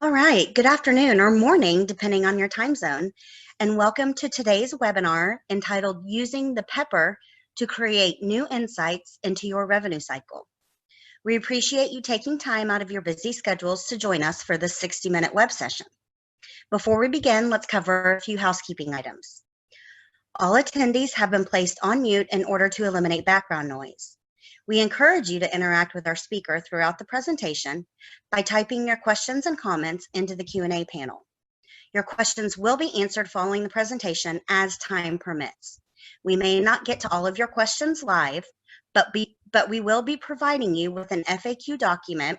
All right, good afternoon or morning, depending on your time zone, and welcome to today's webinar entitled Using the Pepper to Create New Insights into Your Revenue Cycle. We appreciate you taking time out of your busy schedules to join us for this 60-minute web session. Before we begin, let's cover a few housekeeping items. All attendees have been placed on mute in order to eliminate background noise. We encourage you to interact with our speaker throughout the presentation by typing your questions and comments into the Q&A panel. Your questions will be answered following the presentation as time permits. We may not get to all of your questions live, but we will be providing you with an FAQ document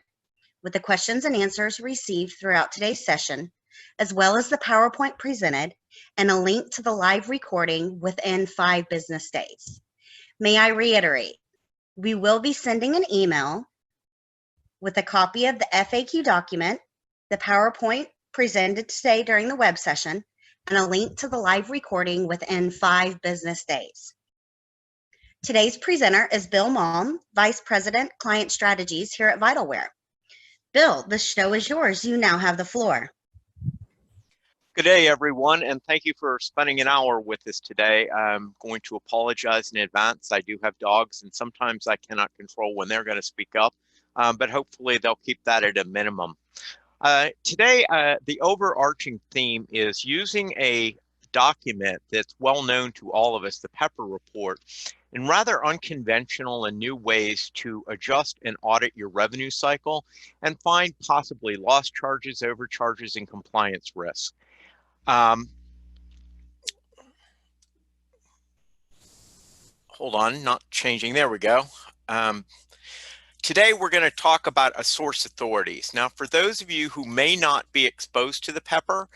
with the questions and answers received throughout today's session, as well as the PowerPoint presented and a link to the live recording within 5 business days. May I reiterate, we will be sending an email with a copy of the FAQ document, the PowerPoint presented today during the web session, and a link to the live recording within 5 business days. Today's presenter is Bill Malm, Vice President, Client Strategies here at Vitalware. Bill, the show is yours. You now have the floor. Good day, everyone, and thank you for spending an hour with us today. I'm going to apologize in advance. I do have dogs, and sometimes I cannot control when they're going to speak up, but hopefully they'll keep that at a minimum. Today, the overarching theme is using a document that's well known to all of us, the Pepper Report, in rather unconventional and new ways to adjust and audit your revenue cycle and find possibly lost charges, overcharges, and compliance risks. Hold on, not changing. There we go. Today, we're going to talk about a source authorities. Now, for those of you who may not be exposed to the Pepper,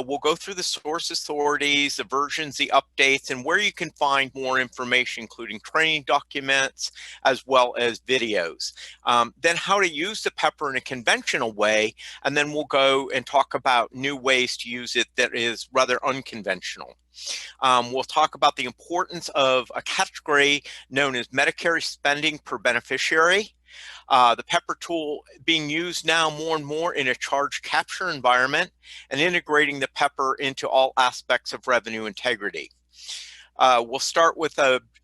we'll go through the source authorities, the versions, the updates, and where you can find more information, including training documents, as well as videos. Then how to use the Pepper in a conventional way, and then we'll go and talk about new ways to use it that is rather unconventional. We'll talk about the importance of a category known as Medicare spending per beneficiary. The Pepper tool being used now more and more in a charge capture environment and integrating the Pepper into all aspects of revenue integrity. We'll start with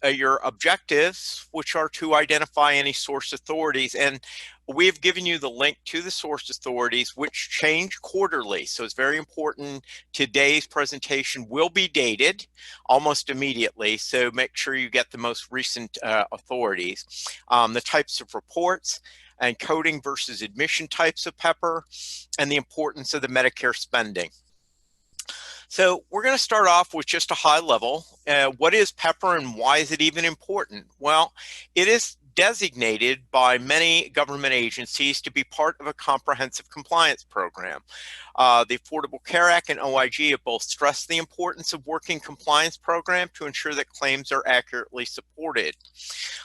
your objectives, which are to identify any source authorities. And we have given you the link to the source authorities, which change quarterly. So it's very important. Today's presentation will be dated almost immediately. So make sure you get the most recent authorities. The types of reports and coding versus admission types of Pepper, and the importance of the Medicare spending. So we're going to start off with just a high level. What is Pepper and why is it even important? Well, it is designated by many government agencies to be part of a comprehensive compliance program. The Affordable Care Act and OIG have both stressed the importance of working compliance program to ensure that claims are accurately supported.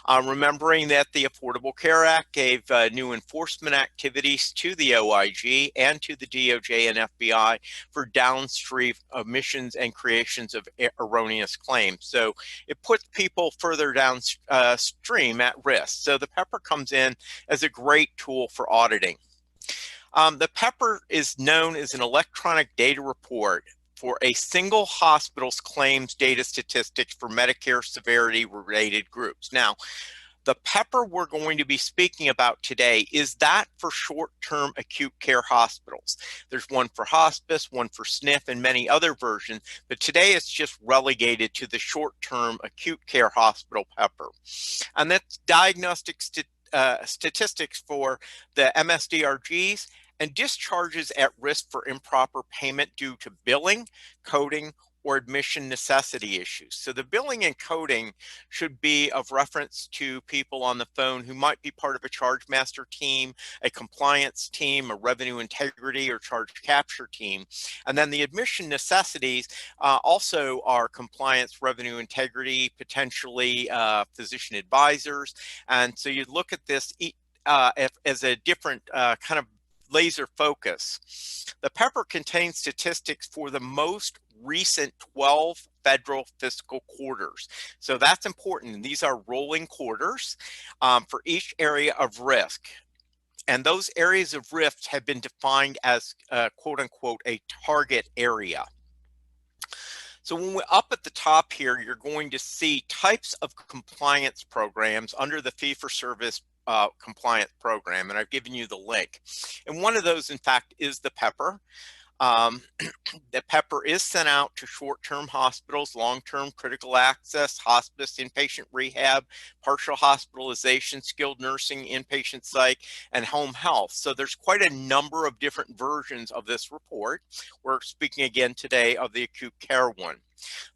Remembering that the Affordable Care Act gave new enforcement activities to the OIG and to the DOJ and FBI for downstream omissions and creations of erroneous claims. So it puts people further downstream at risk. So the Pepper comes in as a great tool for auditing. The Pepper is known as an electronic data report for a single hospital's claims data statistics for Medicare severity related groups. Now, the Pepper we're going to be speaking about today is that for short-term acute care hospitals. There's one for hospice, one for SNF, and many other versions, but today it's just relegated to the short-term acute care hospital Pepper. And that's diagnostic statistics for the MSDRGs and discharges at risk for improper payment due to billing, coding, or admission necessity issues. So the billing and coding should be of reference to people on the phone who might be part of a charge master team, a compliance team, a revenue integrity or charge capture team. And then the admission necessities also are compliance, revenue integrity, potentially physician advisors. And so you look at this as a different kind of laser focus. The Pepper contains statistics for the most recent 12 federal fiscal quarters. So that's important. These are rolling quarters for each area of risk. And those areas of risk have been defined as quote unquote a target area. So when we're up at the top here, you're going to see types of compliance programs under the fee-for-service compliance program, and I've given you the link. And one of those, in fact, is the PEPR. The PEPR is sent out to short-term hospitals, long-term critical access, hospice, inpatient rehab, partial hospitalization, skilled nursing, inpatient psych, and home health. So there's quite a number of different versions of this report. We're speaking again today of the acute care one.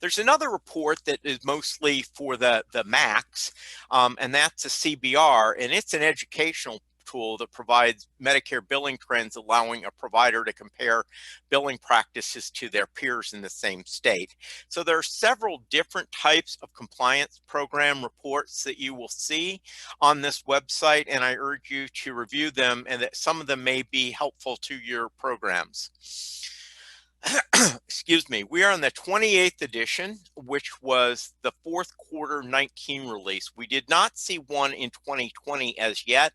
There's another report that is mostly for the MACs, and that's a CBR, and it's an educational tool that provides Medicare billing trends, allowing a provider to compare billing practices to their peers in the same state. So there are several different types of compliance program reports that you will see on this website, and I urge you to review them, and that some of them may be helpful to your programs. Excuse me, we are on the 28th edition, which was the fourth quarter 19 release. We did not see one in 2020 as yet.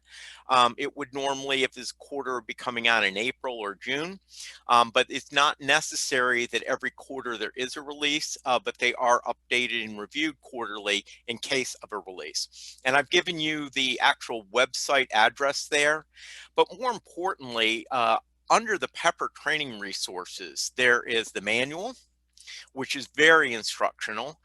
It would normally, if this quarter, be coming out in April or June, but it's not necessary that every quarter there is a release, but they are updated and reviewed quarterly in case of a release. And I've given you the actual website address there, but more importantly, under the PEPR training resources, there is the manual, which is very instructional.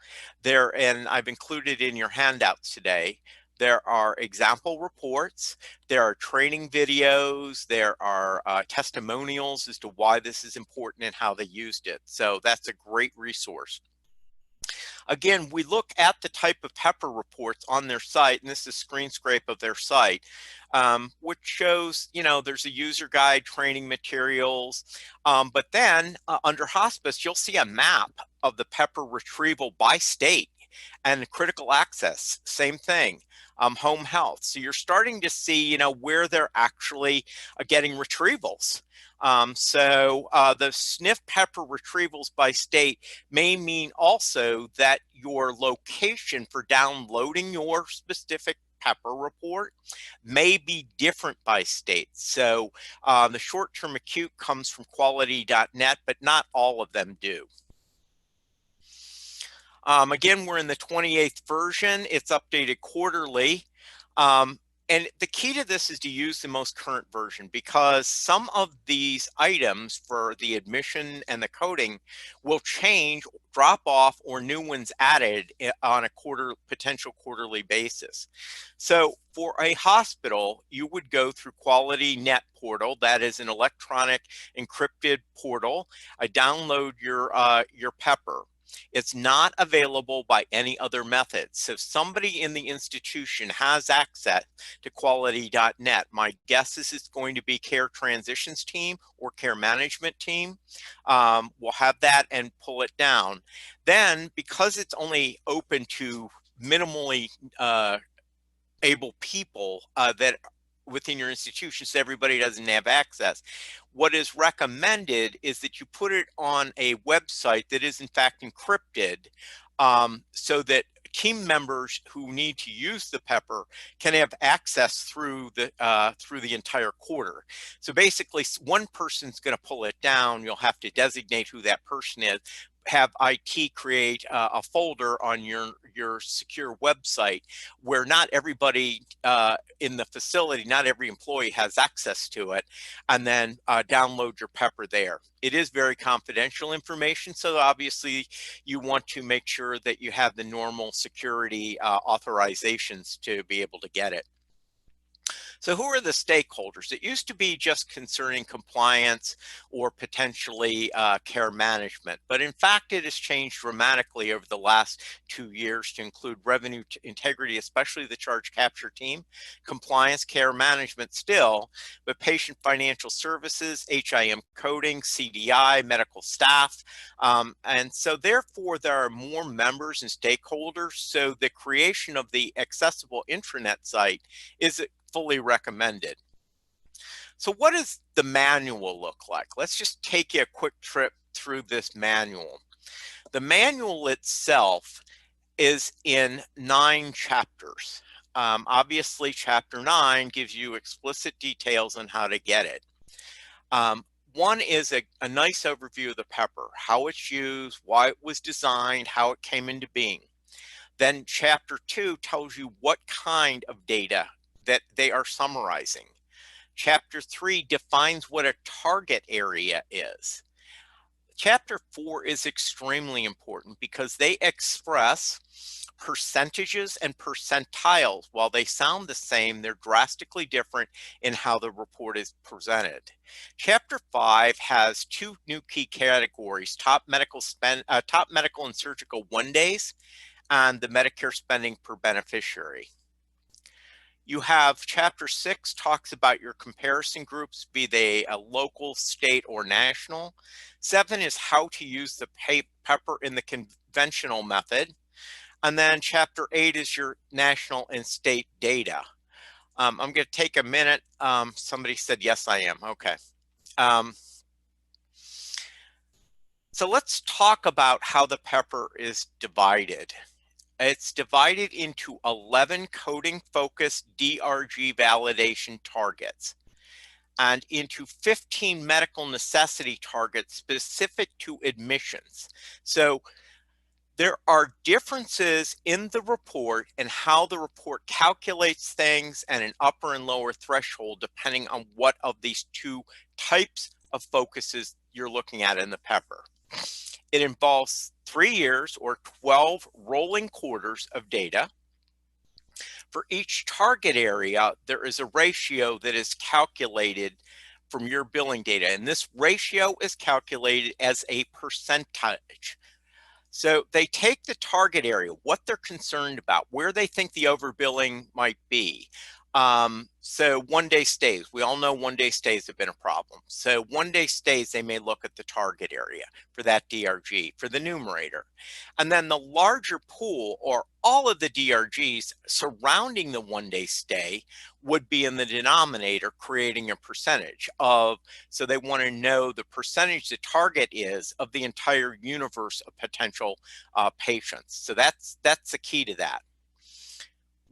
And I've included in your handouts today. There are example reports, there are training videos, there are testimonials as to why this is important and how they used it. So that's a great resource. Again, we look at the type of PEPR reports on their site, and this is a screen scrape of their site, which shows, there's a user guide, training materials, but then under hospice, you'll see a map of the PEPR retrieval by state, and critical access, same thing. Home health. So you're starting to see, where they're actually getting retrievals. The SNF PEPR retrievals by state may mean also that your location for downloading your specific PEPR report may be different by state. So the short-term acute comes from quality.net, but not all of them do. Again, we're in the 28th version. It's updated quarterly. And the key to this is to use the most current version, because some of these items for the admission and the coding will change, drop off, or new ones added on a potential quarterly basis. So for a hospital, you would go through Quality Net portal. That is an electronic encrypted portal. I download your PEPR. It's not available by any other method. So if somebody in the institution has access to quality.net, my guess is it's going to be care transitions team or care management team. We'll have that and pull it down. Then, because it's only open to minimally able people that within your institution, so everybody doesn't have access, what is recommended is that you put it on a website that is in fact encrypted, so that team members who need to use the PEPR can have access through the entire quarter. So basically, one person's going to pull it down. You'll have to designate who that person is, have IT create a folder on your secure website where not everybody in the facility, not every employee has access to it, and then download your PEPR there. It is very confidential information, so obviously you want to make sure that you have the normal security authorizations to be able to get it. So who are the stakeholders? It used to be just concerning compliance or potentially care management, but in fact it has changed dramatically over the last 2 years to include revenue integrity, especially the charge capture team, compliance, care management still, but patient financial services, HIM coding, CDI, medical staff, and so therefore there are more members and stakeholders. So the creation of the accessible intranet site is fully recommended. So what does the manual look like? Let's just take you a quick trip through this manual. The manual itself is in 9 chapters. Obviously, Chapter 9 gives you explicit details on how to get it. One is a nice overview of the pepper, how it's used, why it was designed, how it came into being. Then Chapter 2 tells you what kind of data that they are summarizing. Chapter 3 defines what a target area is. Chapter 4 is extremely important because they express percentages and percentiles. While they sound the same, they're drastically different in how the report is presented. Chapter 5 has two new key categories: top medical and surgical 1 days, and the Medicare spending per beneficiary. You have Chapter 6 talks about your comparison groups, be they a local, state, or national. 7 is how to use the pepper in the conventional method. And then Chapter 8 is your national and state data. I'm going to take a minute. Somebody said, yes, I am. Okay. So let's talk about how the pepper is divided. It's divided into 11 coding-focused DRG validation targets and into 15 medical necessity targets specific to admissions. So there are differences in the report and how the report calculates things and an upper and lower threshold depending on what of these two types of focuses you're looking at in the pepper. It involves 3 years or 12 rolling quarters of data. For each target area, there is a ratio that is calculated from your billing data, and this ratio is calculated as a percentage. So they take the target area, what they're concerned about, where they think the overbilling might be. So 1 day stays, we all know 1 day stays have been a problem. So 1 day stays, they may look at the target area for that DRG, for the numerator. And then the larger pool, or all of the DRGs surrounding the 1 day stay, would be in the denominator, creating a percentage of, so they want to know the percentage the target is of the entire universe of potential patients. So that's the key to that.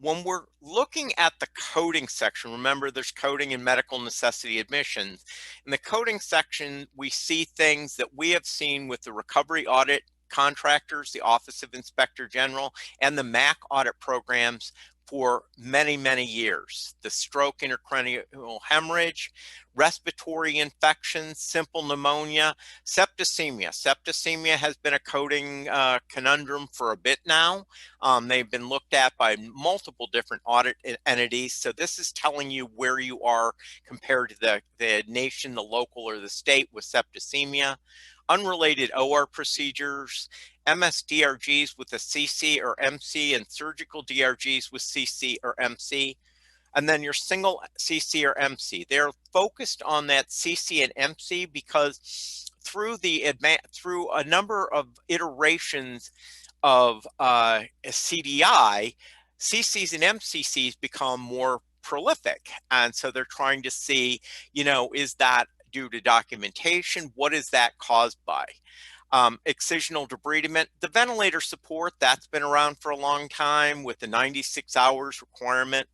When we're looking at the coding section, remember there's coding in medical necessity admissions. In the coding section, we see things that we have seen with the recovery audit contractors, the Office of Inspector General, and the MAC audit programs for many, many years. The stroke, intracranial hemorrhage, respiratory infections, simple pneumonia, septicemia. Septicemia has been a coding conundrum for a bit now. They've been looked at by multiple different audit entities. So this is telling you where you are compared to the nation, the local, or the state with septicemia. Unrelated OR procedures, MS-DRGs with a CC or MC, and surgical DRGs with CC or MC. And then your single CC or MC. They're focused on that CC and MC because through a number of iterations of CDI, CCs and MCCs become more prolific. And so they're trying to see, is that due to documentation? What is that caused by? Excisional debridement, the ventilator support, that's been around for a long time with the 96 hours requirement.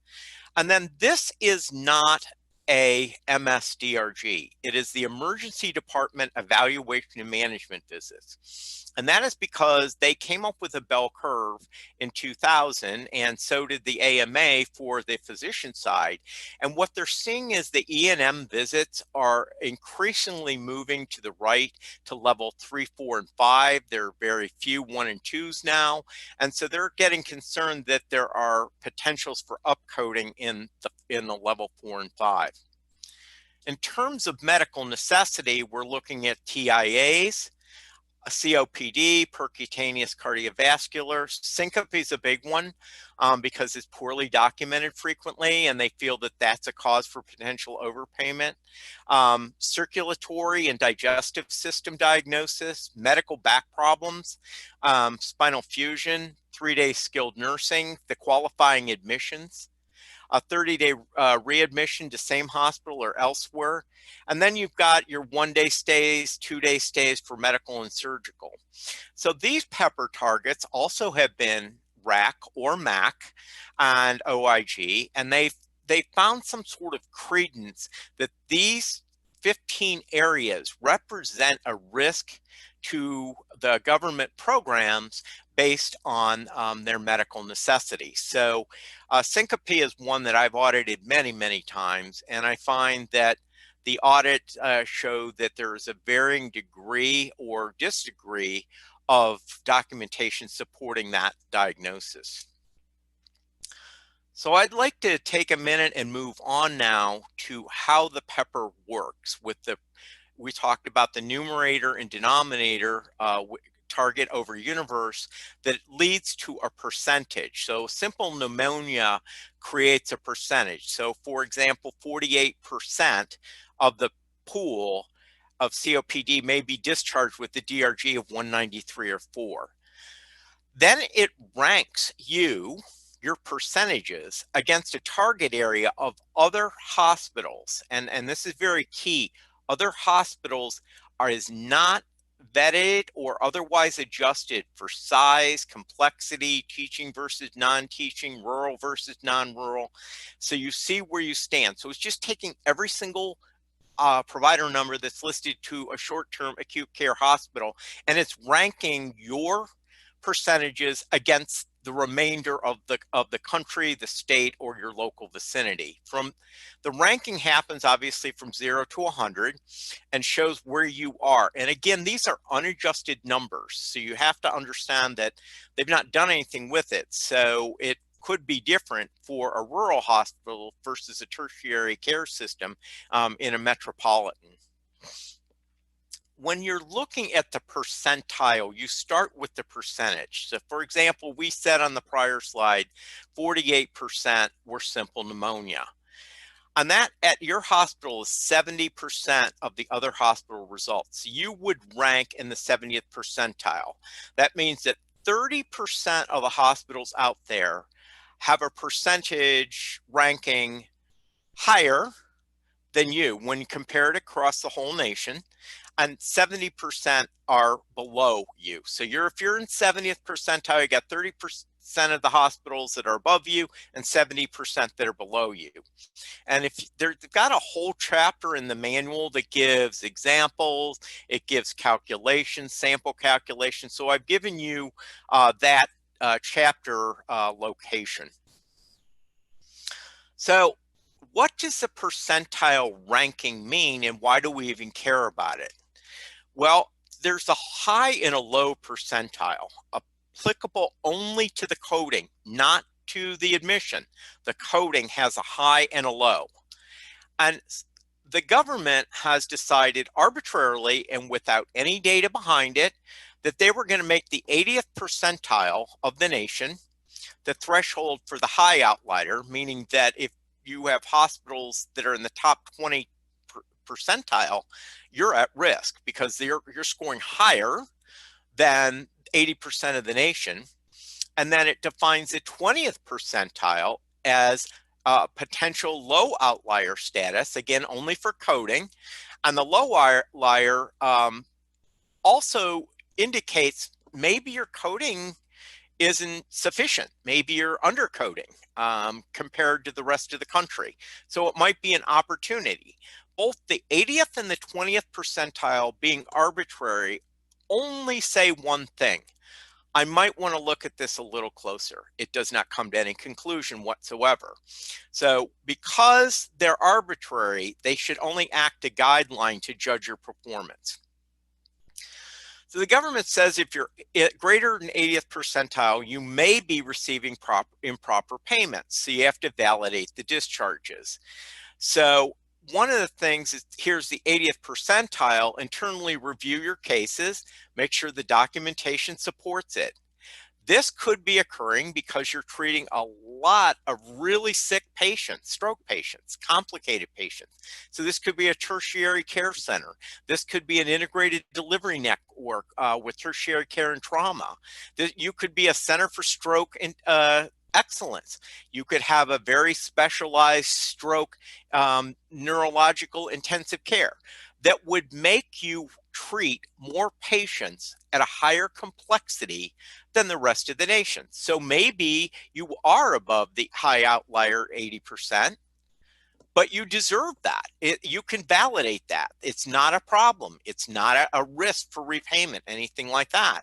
And then this is not a MSDRG. It is the Emergency Department Evaluation and Management Visits. And that is because they came up with a bell curve in 2000, and so did the AMA for the physician side. And what they're seeing is the E&M visits are increasingly moving to the right to level 3, 4, and 5. There are very few 1 and 2s now. And so they're getting concerned that there are potentials for upcoding in the level 4 and 5. In terms of medical necessity, we're looking at TIAs, a COPD, percutaneous cardiovascular. Syncope is a big one because it's poorly documented frequently, and they feel that that's a cause for potential overpayment. Circulatory and digestive system diagnosis, medical back problems, spinal fusion, 3-day skilled nursing, the qualifying admissions, a 30-day readmission to same hospital or elsewhere. And then you've got your 1-day stays, 2-day stays for medical and surgical. So these pepper targets also have been RAC or MAC and OIG, and they found some sort of credence that these 15 areas represent a risk to the government programs based on their medical necessity. So syncope is one that I've audited many, many times, and I find that the audit showed that there is a varying degree or disagree of documentation supporting that diagnosis. So I'd like to take a minute and move on now to how the pepper works. We talked about the numerator and denominator target over universe that leads to a percentage. So simple pneumonia creates a percentage. So for example, 48% of the pool of COPD may be discharged with the DRG of 193 or 4. Then it ranks your percentages against a target area of other hospitals. And this is very key. Other hospitals is not vetted or otherwise adjusted for size, complexity, teaching versus non-teaching, rural versus non-rural. So you see where you stand. So it's just taking every single provider number that's listed to a short-term acute care hospital, and it's ranking your percentages against the remainder of the country, the state, or your local vicinity. From the ranking happens obviously from 0 to 100 and shows where you are. And again, these are unadjusted numbers, so you have to understand that they've not done anything with it. So it could be different for a rural hospital versus a tertiary care system in a metropolitan. When you're looking at the percentile, you start with the percentage. So for example, we said on the prior slide, 48% were simple pneumonia. And that at your hospital is 70% of the other hospital results. You would rank in the 70th percentile. That means that 30% of the hospitals out there have a percentage ranking higher than you when compared across the whole nation, and 70% are below you. So if you're in 70th percentile, you got 30% of the hospitals that are above you and 70% that are below you. And if they've got a whole chapter in the manual that gives examples, it gives calculations, sample calculations. So I've given you that chapter location. So what does the percentile ranking mean, and why do we even care about it? Well, there's a high and a low percentile applicable only to the coding, not to the admission. The coding has a high and a low. And the government has decided arbitrarily and without any data behind it that they were going to make the 80th percentile of the nation the threshold for the high outlier, meaning that if you have hospitals that are in the top 20 percentile, you're at risk because you're scoring higher than 80% of the nation. And then it defines the 20th percentile as potential low outlier status, again, only for coding. And the low outlier also indicates maybe your coding isn't sufficient. Maybe you're undercoding compared to the rest of the country. So it might be an opportunity. Both the 80th and the 20th percentile being arbitrary only say one thing. I might want to look at this a little closer. It does not come to any conclusion whatsoever. So because they're arbitrary, they should only act a guideline to judge your performance. So the government says if you're greater than 80th percentile, you may be receiving improper payments. So you have to validate the discharges. So one of the things is, here's the 80th percentile, internally review your cases, make sure the documentation supports it. This could be occurring because you're treating a lot of really sick patients, stroke patients, complicated patients. So this could be a tertiary care center. This could be an integrated delivery network with tertiary care and trauma. You could be a center for stroke and excellence. You could have a very specialized stroke neurological intensive care. that would make you treat more patients at a higher complexity than the rest of the nation. So maybe you are above the high outlier 80%, but you deserve that. You can validate that. It's not a problem. It's not a risk for repayment, anything like that.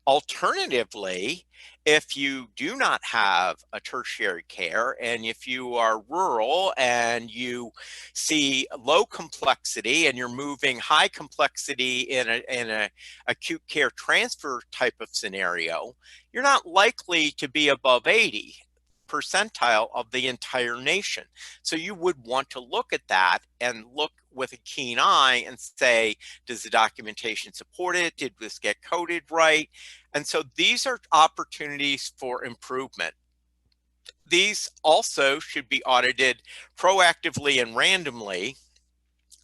Alternatively, if you do not have a tertiary care and if you are rural and you see low complexity and you're moving high complexity in a acute care transfer type of scenario, you're not likely to be above 80 percentile of the entire nation. So you would want to look at that and look with a keen eye and say, does the documentation support it? Did this get coded right? And so these are opportunities for improvement. These also should be audited proactively and randomly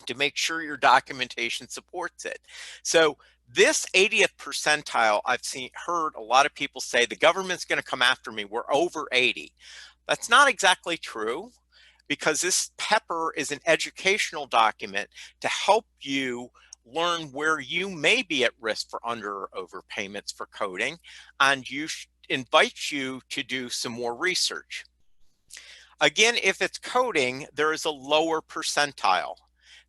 to make sure your documentation supports it. So this 80th percentile, I've heard a lot of people say the government's going to come after me. We're over 80. That's not exactly true, because this PEPR is an educational document to help you learn where you may be at risk for under or overpayments for coding, and invites you to do some more research. Again, if it's coding, there is a lower percentile.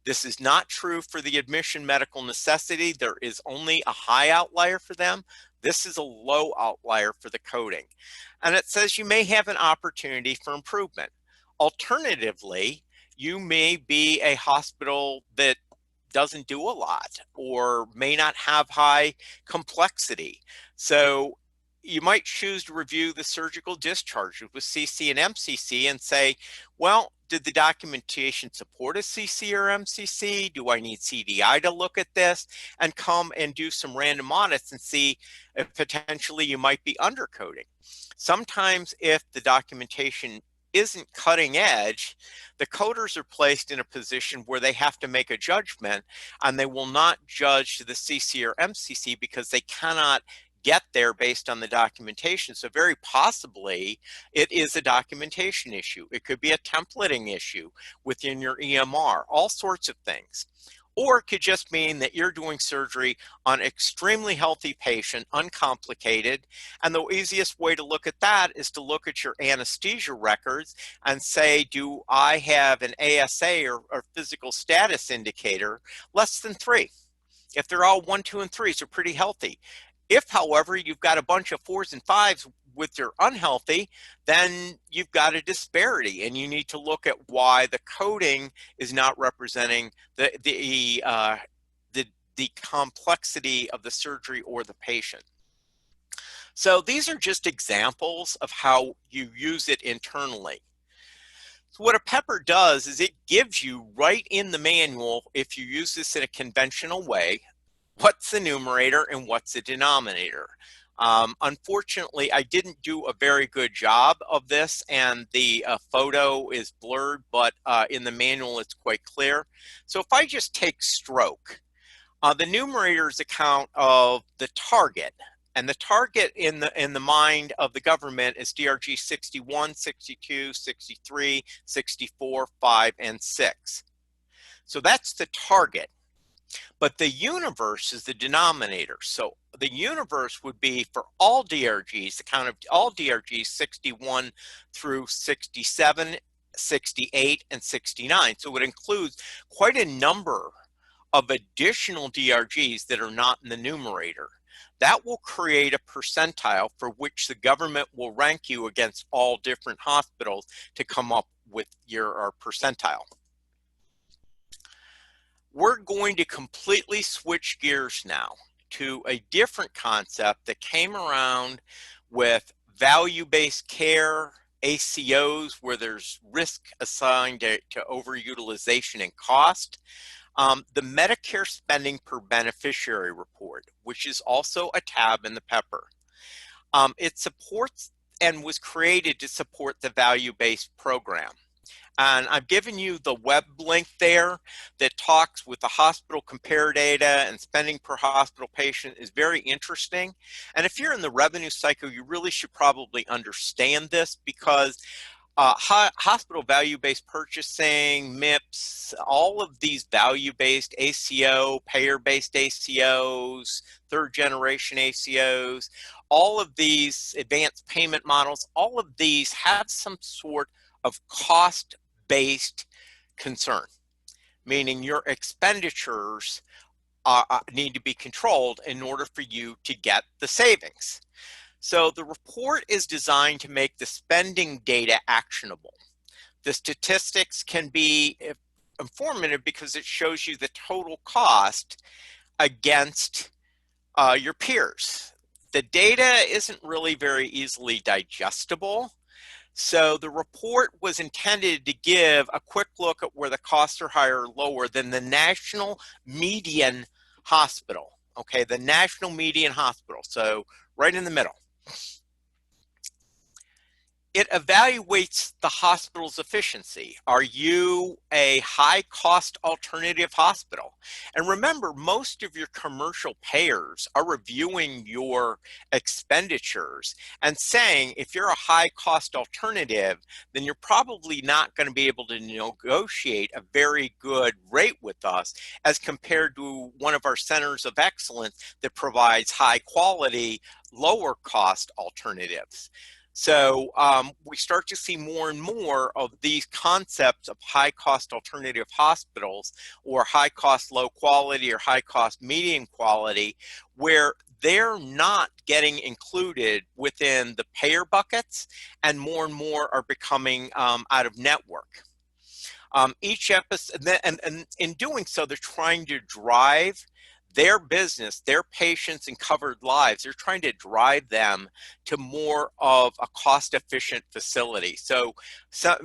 This is not true for the admission medical necessity. There is only a high outlier for them. This is a low outlier for the coding. And it says you may have an opportunity for improvement. Alternatively, you may be a hospital that doesn't do a lot or may not have high complexity. So you might choose to review the surgical discharges with CC and MCC and say, well, did the documentation support a CC or MCC? Do I need CDI to look at this? And come and do some random audits and see if potentially you might be undercoding. Sometimes if the documentation isn't cutting edge, the coders are placed in a position where they have to make a judgment, and they will not judge the CC or MCC because they cannot get there based on the documentation. So very possibly it is a documentation issue. It could be a templating issue within your EMR, all sorts of things. Or it could just mean that you're doing surgery on an extremely healthy patient, uncomplicated. And the easiest way to look at that is to look at your anesthesia records and say, do I have an ASA or physical status indicator less than 3? If they're all 1, 2, and 3s, they're pretty healthy. If, however, you've got a bunch of 4s and 5s with your unhealthy, then you've got a disparity, and you need to look at why the coding is not representing the complexity of the surgery or the patient. So these are just examples of how you use it internally. So what a PEPR does is it gives you right in the manual, if you use this in a conventional way, what's the numerator and what's the denominator. Unfortunately, I didn't do a very good job of this, and the photo is blurred, but in the manual it's quite clear. So if I just take stroke, the numerator is a count of the target, and the target in the mind of the government is DRG 61, 62, 63, 64, 5, and 6. So that's the target. But the universe is the denominator. So the universe would be for all DRGs, the count of all DRGs 61 through 67, 68, and 69. So it includes quite a number of additional DRGs that are not in the numerator. That will create a percentile for which the government will rank you against all different hospitals to come up with your percentile. We're going to completely switch gears now to a different concept that came around with value-based care, ACOs, where there's risk assigned to overutilization and cost. The Medicare spending per beneficiary report, which is also a tab in the PEPR. It supports and was created to support the value-based program. And I've given you the web link there that talks with the hospital compare data, and spending per hospital patient is very interesting. And if you're in the revenue cycle, you really should probably understand this, because Hospital value-based purchasing, MIPS, all of these value-based ACO, payer-based ACOs, third-generation ACOs, all of these advanced payment models, all of these have some sort of cost-based concern, meaning your expenditures need to be controlled in order for you to get the savings. So the report is designed to make the spending data actionable. The statistics can be informative because it shows you the total cost against your peers. The data isn't really very easily digestible. So the report was intended to give a quick look at where the costs are higher or lower than the national median hospital. Okay, the national median hospital. So right in the middle. It evaluates the hospital's efficiency. Are you a high-cost alternative hospital? And remember, most of your commercial payers are reviewing your expenditures and saying, if you're a high-cost alternative, then you're probably not going to be able to negotiate a very good rate with us as compared to one of our centers of excellence that provides high-quality, lower-cost alternatives. So we start to see more and more of these concepts of high-cost alternative hospitals, or high-cost low quality, or high-cost medium quality, where they're not getting included within the payer buckets, and more are becoming out of network. Each episode, and in doing so, they're trying to drive their business, their patients and covered lives, they're trying to drive them to more of a cost-efficient facility. So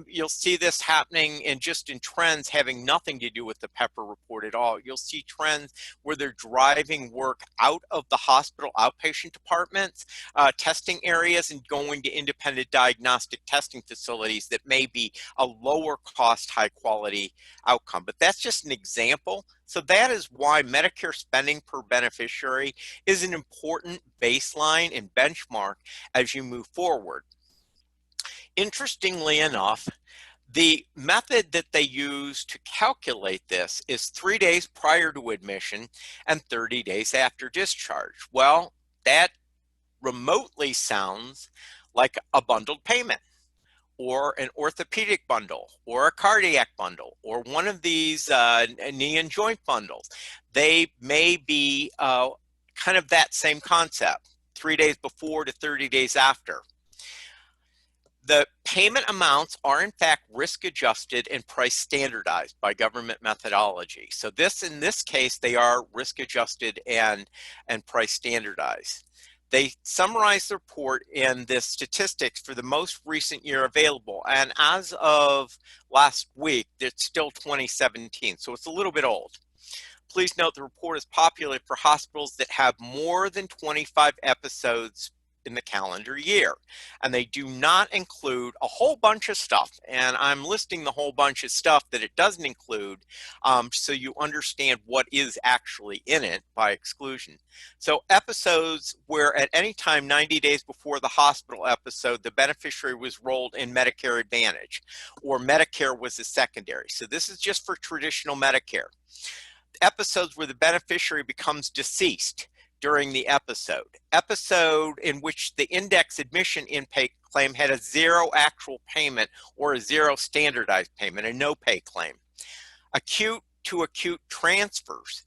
you'll see this happening in trends having nothing to do with the Pepper report at all. You'll see trends where they're driving work out of the hospital outpatient departments, testing areas, and going to independent diagnostic testing facilities that may be a lower cost, high quality outcome. But that's just an example. So that is why Medicare spending per beneficiary is an important baseline and benchmark as you move forward. Interestingly enough, the method that they use to calculate this is 3 days prior to admission and 30 days after discharge. Well, that remotely sounds like a bundled payment, or an orthopedic bundle, or a cardiac bundle, or one of these knee and joint bundles. They may be kind of that same concept, 3 days before to 30 days after. The payment amounts are in fact risk adjusted and price standardized by government methodology. So in this case, they are risk adjusted and price standardized. They summarize the report in the statistics for the most recent year available. And as of last week, it's still 2017, so it's a little bit old. Please note the report is popular for hospitals that have more than 25 episodes in the calendar year, and they do not include a whole bunch of stuff, and I'm listing the whole bunch of stuff that it doesn't include so you understand what is actually in it by exclusion. So episodes where at any time 90 days before the hospital episode the beneficiary was rolled in Medicare Advantage, or Medicare was a secondary. So this is just for traditional Medicare. Episodes where the beneficiary becomes deceased during the episode in which the index admission in-pay claim had a 0 actual payment or a 0 standardized payment, a no-pay claim. Acute to acute transfers.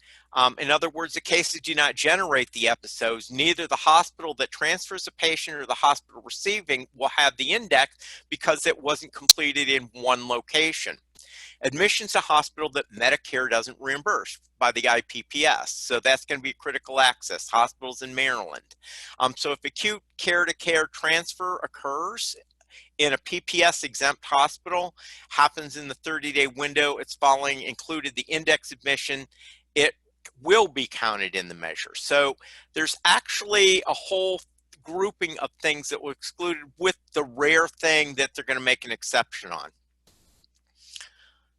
In other words, the cases do not generate the episodes. Neither the hospital that transfers a patient or the hospital receiving will have the index because it wasn't completed in one location. Admissions to hospital that Medicare doesn't reimburse by the IPPS. So that's going to be critical access, hospitals in Maryland. So if acute care-to-care transfer occurs in a PPS exempt hospital, happens in the 30-day window, it's following included the index admission, it will be counted in the measure. So there's actually a whole grouping of things that were excluded, with the rare thing that they're going to make an exception on.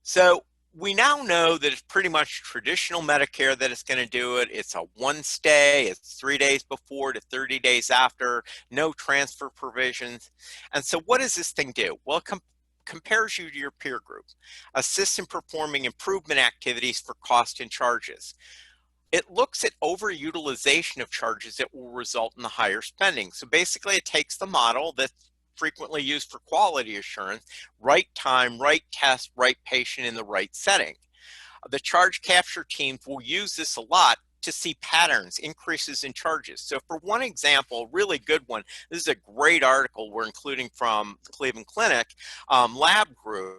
So we now know that it's pretty much traditional Medicare that it's going to do it. It's a one stay, it's 3 days before to 30 days after, no transfer provisions. And so what does this thing do? Well, it compares you to your peer group, assists in performing improvement activities for cost and charges. It looks at overutilization of charges that will result in the higher spending. So basically it takes the model that's frequently used for quality assurance, right time, right test, right patient in the right setting. The charge capture teams will use this a lot to see patterns, increases in charges. So for one example, really good one, this is a great article we're including from the Cleveland Clinic lab group.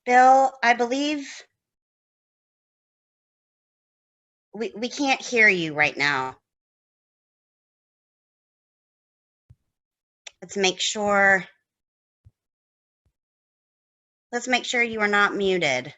Bill, I believe we can't hear you right now. Let's make sure you are not muted.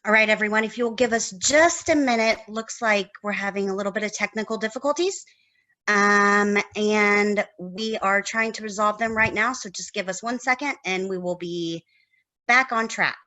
All right, everyone, if you'll give us just a minute, looks like we're having a little bit of technical difficulties, and we are trying to resolve them right now. So just give us 1 second and we will be back on track.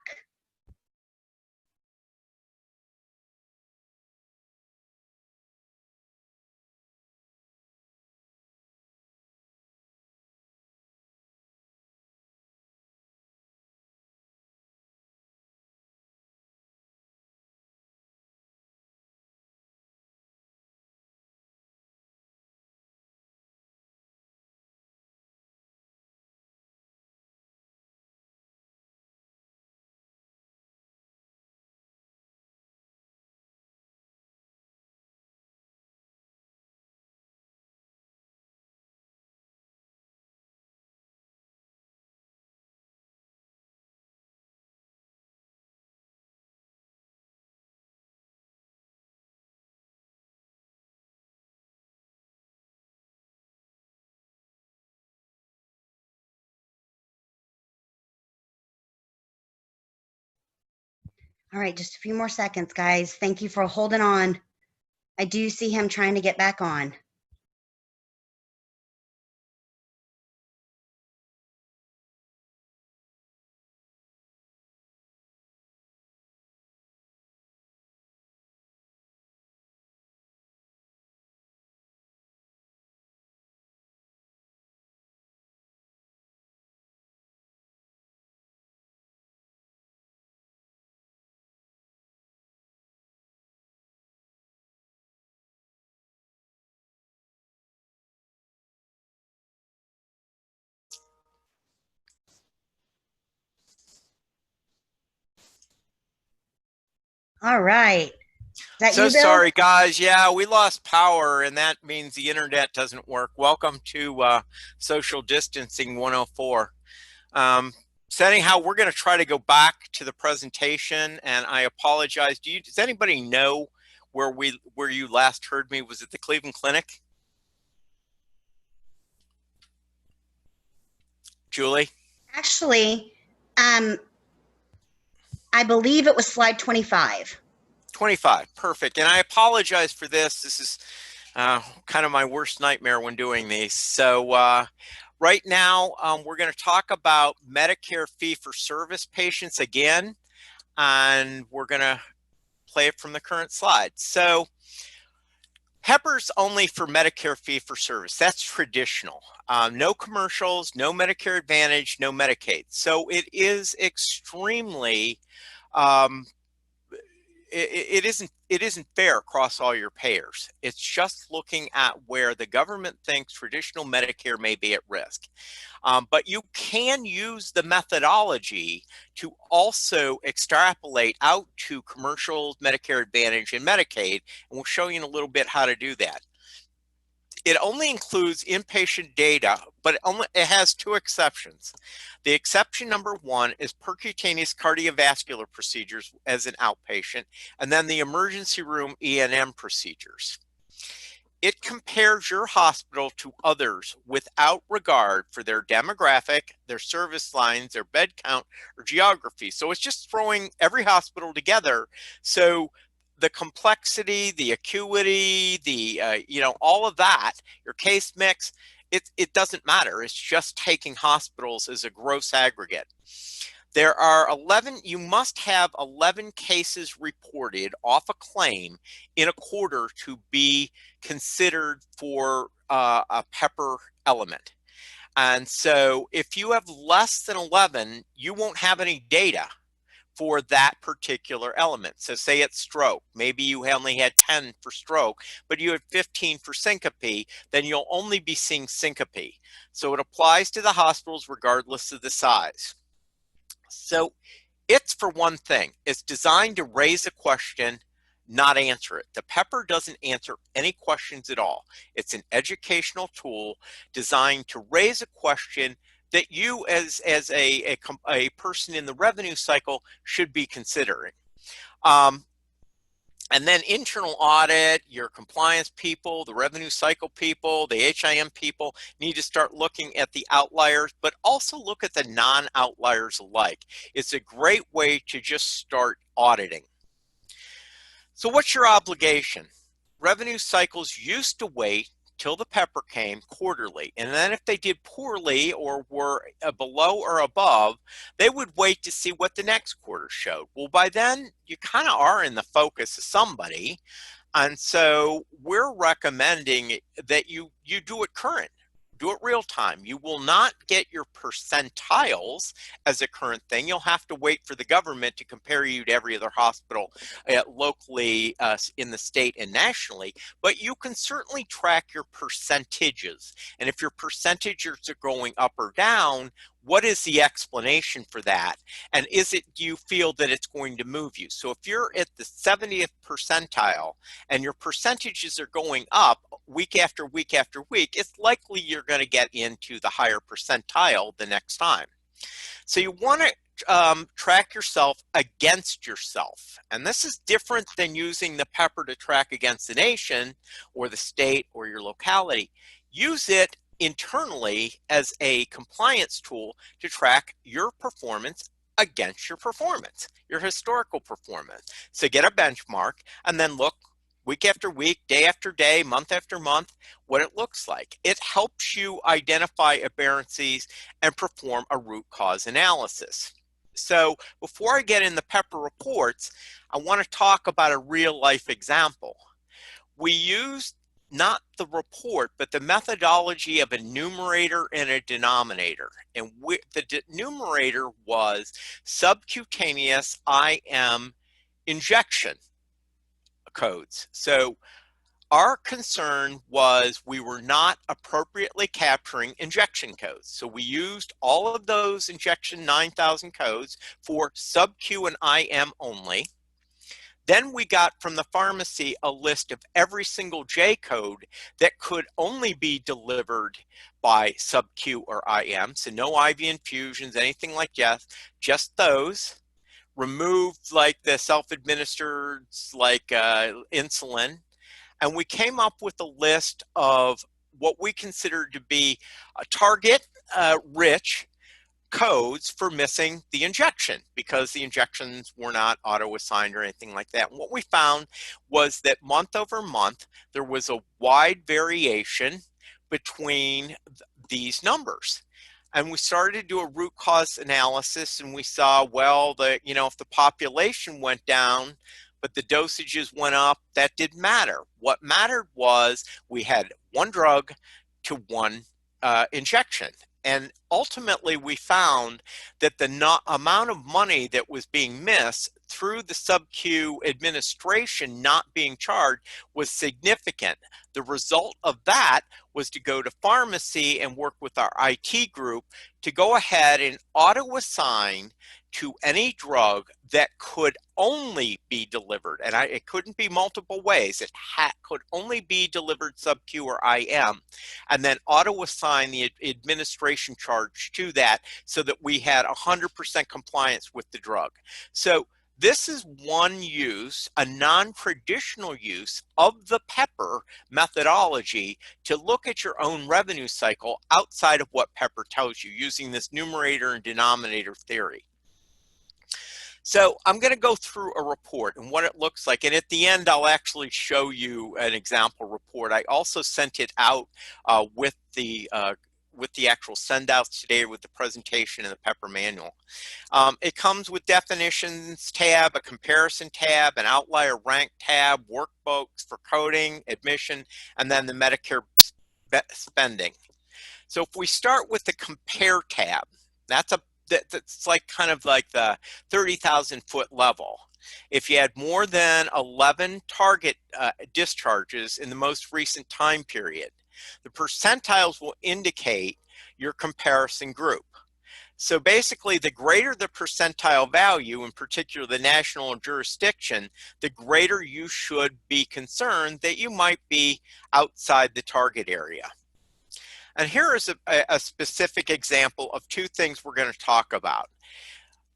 All right, just a few more seconds, guys. Thank you for holding on. I do see him trying to get back on. All right. Is that So you, Bill? sorry, guys. Yeah, we lost power, and that means the internet doesn't work. Welcome to Social Distancing 104. So anyhow, we're going to try to go back to the presentation, and I apologize. Does anybody know where you last heard me? Was it the Cleveland Clinic? Julie? Actually, I believe it was slide 25. 25, perfect. And I apologize for this. This is kind of my worst nightmare when doing these. So right now, we're going to talk about Medicare fee-for-service patients again, and we're going to play it from the current slide. So HEPR's only for Medicare fee-for-service. That's traditional. No commercials, no Medicare Advantage, no Medicaid. So it is extremely it isn't fair across all your payers. It's just looking at where the government thinks traditional Medicare may be at risk. But you can use the methodology to also extrapolate out to commercial, Medicare Advantage, and Medicaid, and we'll show you in a little bit how to do that. It only includes inpatient data, but it has two exceptions. The exception number one is percutaneous cardiovascular procedures as an outpatient, and then the emergency room E&M procedures. It compares your hospital to others without regard for their demographic, their service lines, their bed count, or geography. So it's just throwing every hospital together. So the complexity, the acuity, all of that, your case mix, it doesn't matter. It's just taking hospitals as a gross aggregate. There are 11, you must have 11 cases reported off a claim in a quarter to be considered for a pepper element. And so if you have less than 11, you won't have any data for that particular element. So say it's stroke, maybe you only had 10 for stroke, but you had 15 for syncope, then you'll only be seeing syncope. So it applies to the hospitals regardless of the size. So it's, for one thing, it's designed to raise a question, not answer it. The pepper doesn't answer any questions at all. It's an educational tool designed to raise a question that you as a person in the revenue cycle should be considering. And then internal audit, your compliance people, the revenue cycle people, the HIM people need to start looking at the outliers, but also look at the non-outliers alike. It's a great way to just start auditing. So what's your obligation? Revenue cycles used to wait till the pepper came quarterly, and then if they did poorly or were below or above, they would wait to see what the next quarter showed. Well, by then you kind of are in the focus of somebody, and so we're recommending that you do it current. Do it real time. You will not get your percentiles as a current thing. You'll have to wait for the government to compare you to every other hospital locally in the state and nationally, but you can certainly track your percentages. And if your percentages are going up or down, what is the explanation for that? And is it, do you feel that it's going to move you? So if you're at the 70th percentile and your percentages are going up week after week after week, it's likely you're going to get into the higher percentile the next time. So you want to track yourself against yourself. And this is different than using the pepper to track against the nation or the state or your locality. Use it internally as a compliance tool to track your performance against your performance, your historical performance. So get a benchmark and then look week after week, day after day, month after month, what it looks like. It helps you identify aberrancies and perform a root cause analysis. So before I get in the pepper reports, I want to talk about a real life example. We used not the report, but the methodology of a numerator and a denominator. And the numerator was subcutaneous IM injection codes. So our concern was we were not appropriately capturing injection codes. So we used all of those injection 9,000 codes for sub-Q and IM only. Then we got from the pharmacy a list of every single J code that could only be delivered by sub-Q or IM. So no IV infusions, anything like that, just those. Removed like the self-administered like insulin. And we came up with a list of what we considered to be target rich codes for missing the injection because the injections were not auto-assigned or anything like that. And what we found was that month over month, there was a wide variation between these numbers. And we started to do a root cause analysis and we saw, well, if the population went down, but the dosages went up, that didn't matter. What mattered was we had one drug to one injection. And ultimately, we found that the amount of money that was being missed through the sub-Q administration not being charged was significant. The result of that was to go to pharmacy and work with our IT group to go ahead and auto-assign to any drug that could only be delivered, and it couldn't be multiple ways, it could only be delivered sub-Q or IM, and then auto-assign the administration charge to that so that we had 100% compliance with the drug. So This is one use, a non-traditional use of the Pepper methodology to look at your own revenue cycle outside of what Pepper tells you, using this numerator and denominator theory. So I'm going to go through a report and what it looks like, and at the end I'll actually show you an example report. I also sent it out with the actual send outs today with the presentation and the Pepper manual. It comes with definitions tab, a comparison tab, an outlier rank tab, workbooks for coding, admission, and then the Medicare spending. So if we start with the compare tab, that's like kind of like the 30,000 foot level. If you had more than 11 target discharges in the most recent time period, the percentiles will indicate your comparison group. So basically, the greater the percentile value, in particular the national jurisdiction, the greater you should be concerned that you might be outside the target area. And here is a specific example of two things we're going to talk about.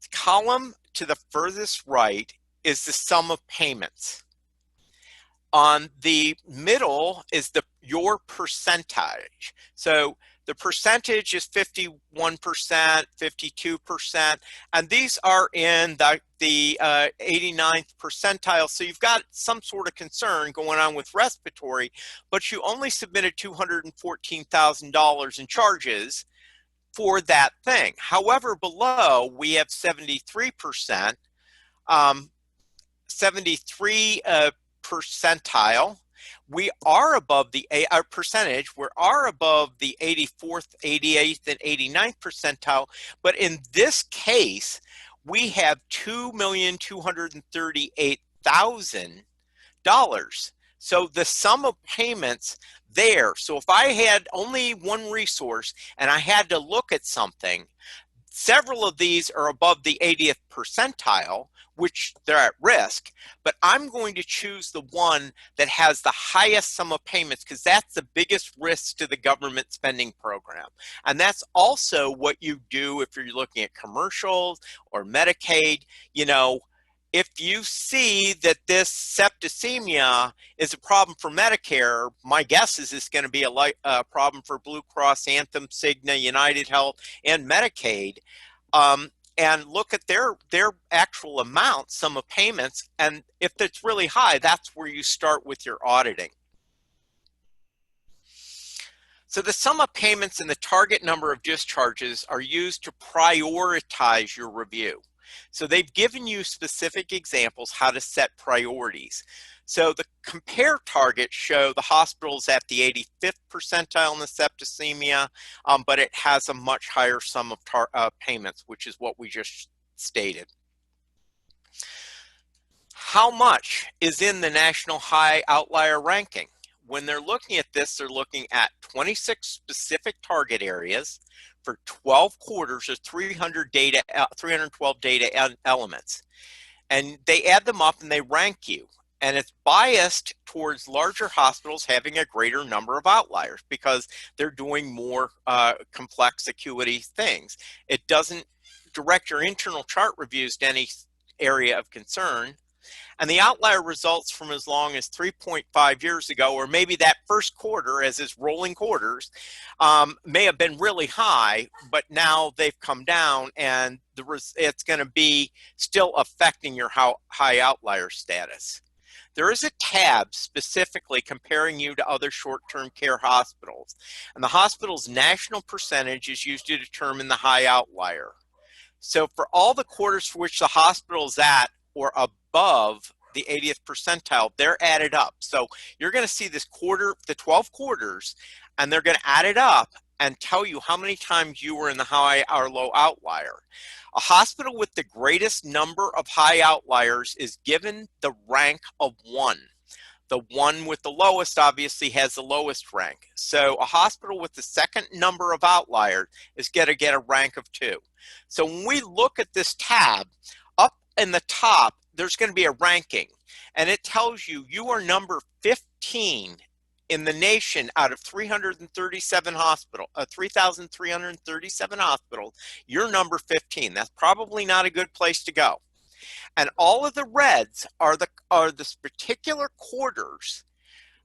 The column to the furthest right is the sum of payments. On the middle is your percentage. So the percentage is 51%, 52%, and these are in the 89th percentile. So you've got some sort of concern going on with respiratory, but you only submitted $214,000 in charges for that thing. However, below we have 73%, 73 percentile. We are above the percentage. We are above the 84th, 88th, and 89th percentile. But in this case, we have $2,238,000. So the sum of payments there. So if I had only one resource and I had to look at something, several of these are above the 80th percentile, which they're at risk, but I'm going to choose the one that has the highest sum of payments because that's the biggest risk to the government spending program. And that's also what you do if you're looking at commercials or Medicaid. You know, if you see that this septicemia is a problem for Medicare, my guess is it's going to be a problem for Blue Cross, Anthem, Cigna, United Health, and Medicaid. And look at their actual amount, sum of payments, and if it's really high, that's where you start with your auditing. So the sum of payments and the target number of discharges are used to prioritize your review. So they've given you specific examples how to set priorities. So the compare targets show the hospital's at the 85th percentile in the septicemia, but it has a much higher sum of payments, which is what we just stated. How much is in the national high outlier ranking? When they're looking at this, they're looking at 26 specific target areas for 12 quarters of 312 data elements. And they add them up and they rank you. And it's biased towards larger hospitals having a greater number of outliers because they're doing more complex acuity things. It doesn't direct your internal chart reviews to any area of concern. And the outlier results from as long as 3.5 years ago, or maybe that first quarter as it's rolling quarters, may have been really high, but now they've come down and it's going to be still affecting your high outlier status. There is a tab specifically comparing you to other short-term care hospitals, and the hospital's national percentage is used to determine the high outlier. So for all the quarters for which the hospital is at or above the 80th percentile, they're added up. So you're going to see this quarter, the 12 quarters, and they're going to add it up and tell you how many times you were in the high or low outlier. A hospital with the greatest number of high outliers is given the rank of 1. The one with the lowest obviously has the lowest rank. So a hospital with the second number of outliers is going to get a rank of 2. So when we look at this tab, up in the top, there's going to be a ranking, and it tells you you are number 15 in the nation out of 337 hospitals, 3,337 hospitals. You're number 15. That's probably not a good place to go. And all of the reds are the particular quarters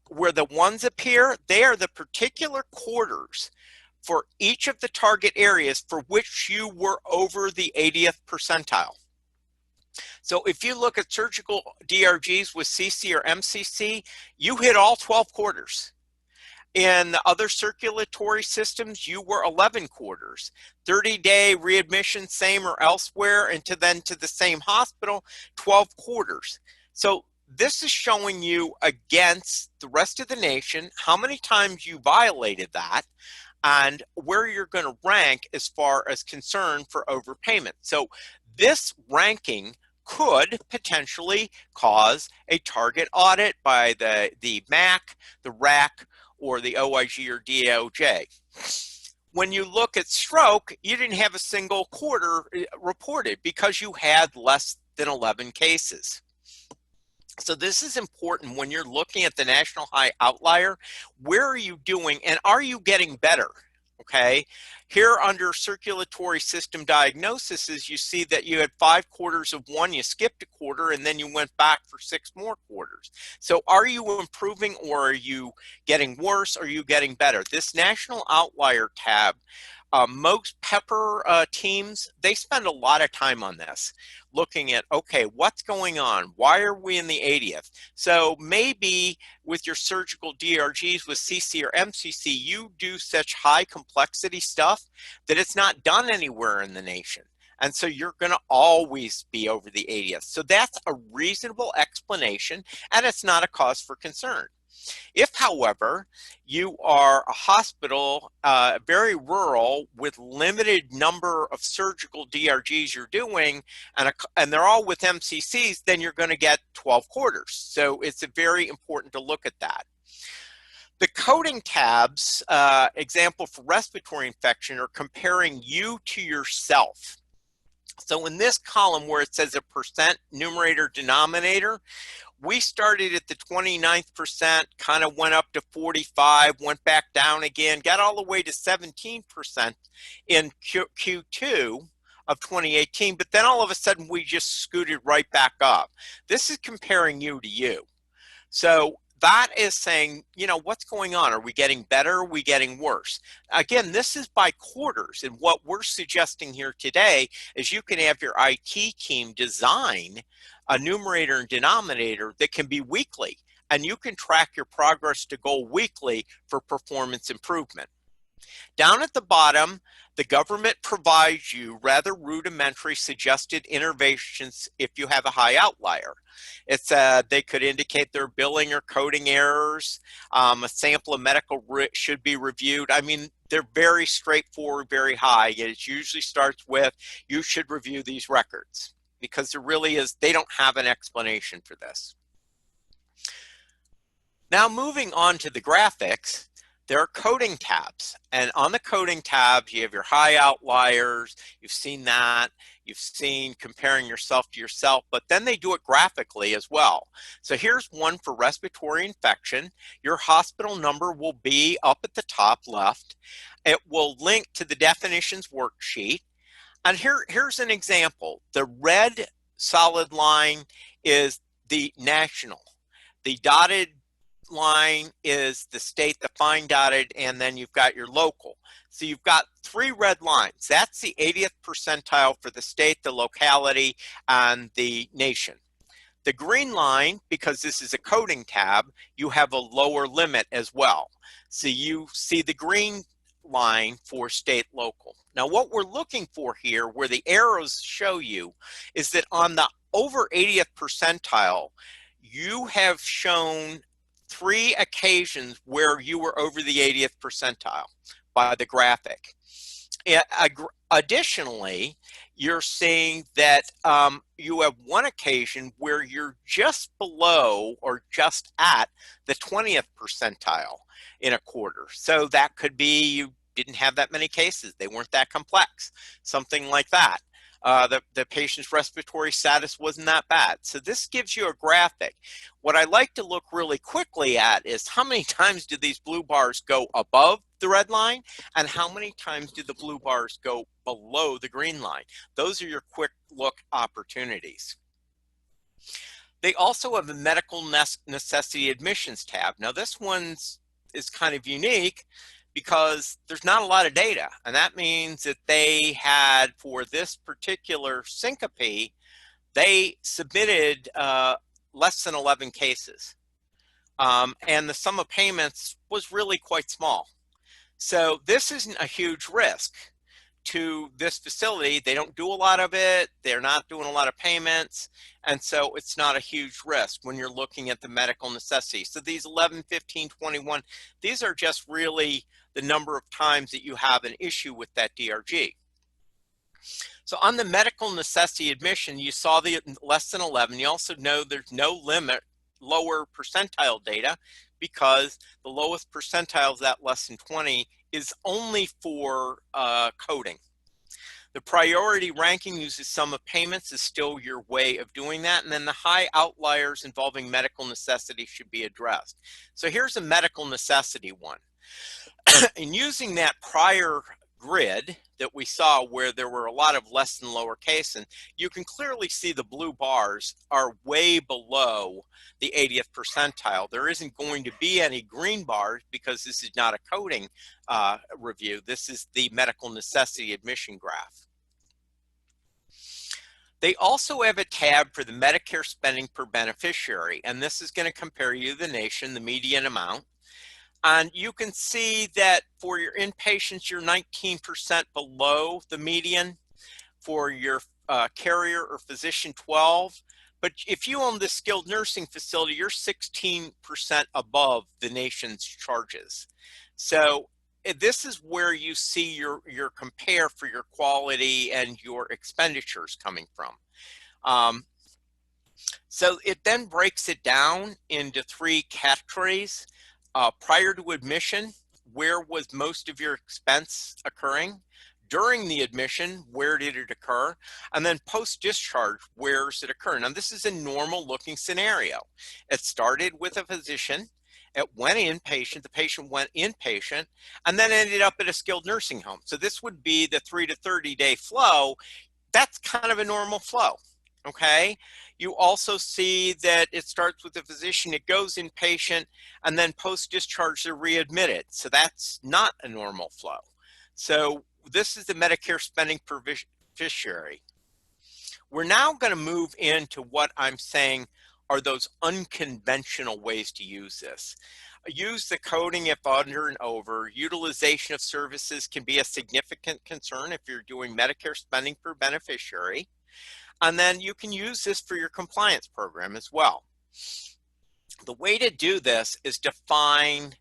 where the ones appear. They are the particular quarters for each of the target areas for which you were over the 80th percentile. So if you look at surgical DRGs with CC or MCC, you hit all 12 quarters. In the other circulatory systems, you were 11 quarters. 30-day readmission, same or elsewhere, and then to the same hospital, 12 quarters. So this is showing you against the rest of the nation how many times you violated that and where you're going to rank as far as concern for overpayment. So this ranking could potentially cause a target audit by the MAC, the RAC, or the OIG or DOJ. When you look at stroke, you didn't have a single quarter reported because you had less than 11 cases. So this is important when you're looking at the national high outlier. Where are you doing, and are you getting better? Okay, here under circulatory system diagnoses, you see that you had 5 quarters of one, you skipped a quarter, and then you went back for 6 more quarters. So are you improving, or are you getting worse? Or are you getting better? This national outlier tab, most Pepper teams, they spend a lot of time on this, looking at, okay, what's going on? Why are we in the 80th? So maybe with your surgical DRGs with CC or MCC, you do such high complexity stuff that it's not done anywhere in the nation. And so you're going to always be over the 80th. So that's a reasonable explanation, and it's not a cause for concern. If, however, you are a hospital, very rural, with limited number of surgical DRGs you're doing, and they're all with MCCs, then you're going to get 12 quarters. So it's very important to look at that. The coding tabs, example for respiratory infection, are comparing you to yourself. So in this column where it says a percent, numerator, denominator, we started at the 29th percent, kind of went up to 45, went back down again, got all the way to 17% in Q2 of 2018, but then all of a sudden we just scooted right back up. This is comparing you to you. So that is saying, you know, what's going on? Are we getting better? Are we getting worse? Again, this is by quarters. And what we're suggesting here today is you can have your IT team design a numerator and denominator that can be weekly. And you can track your progress to goal weekly for performance improvement. Down at the bottom, the government provides you rather rudimentary suggested interventions if you have a high outlier. It's they could indicate their billing or coding errors. A sample of medical should be reviewed. I mean, they're very straightforward, very high. It usually starts with, you should review these records, because there really is, they don't have an explanation for this. Now moving on to the graphics, there are coding tabs, and on the coding tabs you have your high outliers. You've seen that, you've seen comparing yourself to yourself, but then they do it graphically as well. So here's one for respiratory infection. Your hospital number will be up at the top left. It will link to the definitions worksheet, and here's an example. The red solid line is the national. The dotted line is the state, the fine dotted, and then you've got your local. So you've got 3 red lines. That's the 80th percentile for the state, the locality, and the nation. The green line, because this is a coding tab, you have a lower limit as well. So you see the green line for state, local. Now what we're looking for here, where the arrows show you, is that on the over 80th percentile, you have shown 3 occasions where you were over the 80th percentile by the graphic. Additionally, you're seeing that you have 1 occasion where you're just below or just at the 20th percentile in a quarter. So that could be you didn't have that many cases. They weren't that complex, something like that. The patient's respiratory status wasn't that bad. So this gives you a graphic. What I like to look really quickly at is how many times do these blue bars go above the red line, and how many times do the blue bars go below the green line? Those are your quick look opportunities. They also have a medical necessity admissions tab. Now this one's is kind of unique because there's not a lot of data. And that means that they had, for this particular syncope, they submitted less than 11 cases. And the sum of payments was really quite small. So this isn't a huge risk to this facility. They don't do a lot of it. They're not doing a lot of payments. And so it's not a huge risk when you're looking at the medical necessity. So these 11, 15, 21, these are just really the number of times that you have an issue with that DRG. So on the medical necessity admission, you saw the less than 11. You also know there's no limit, lower percentile data, because the lowest percentile of that less than 20 is only for coding. The priority ranking uses sum of payments is still your way of doing that. And then the high outliers involving medical necessity should be addressed. So here's a medical necessity one. In using that prior grid that we saw where there were a lot of less than lower case, and you can clearly see the blue bars are way below the 80th percentile. There isn't going to be any green bars because this is not a coding review. This is the medical necessity admission graph. They also have a tab for the Medicare spending per beneficiary, and this is going to compare you to the nation, the median amount. And you can see that for your inpatients, you're 19% below the median. For your carrier or physician, 12. But if you own the skilled nursing facility, you're 16% above the nation's charges. So this is where you see your compare for your quality and your expenditures coming from. So it then breaks it down into 3 categories. Prior to admission, where was most of your expense occurring? During the admission, where did it occur? And then post-discharge, where does it occur? Now, this is a normal looking scenario. It started with a physician, it went inpatient, the patient went inpatient, and then ended up at a skilled nursing home. So this would be the 3 to 30 day flow. That's kind of a normal flow, okay? You also see that it starts with the physician, it goes inpatient, and then post-discharge they're readmitted. So that's not a normal flow. So this is the Medicare spending per beneficiary. We're now going to move into what I'm saying are those unconventional ways to use this. Use the coding if under and over. Utilization of services can be a significant concern if you're doing Medicare spending per beneficiary. And then you can use this for your compliance program as well. The way to do this is define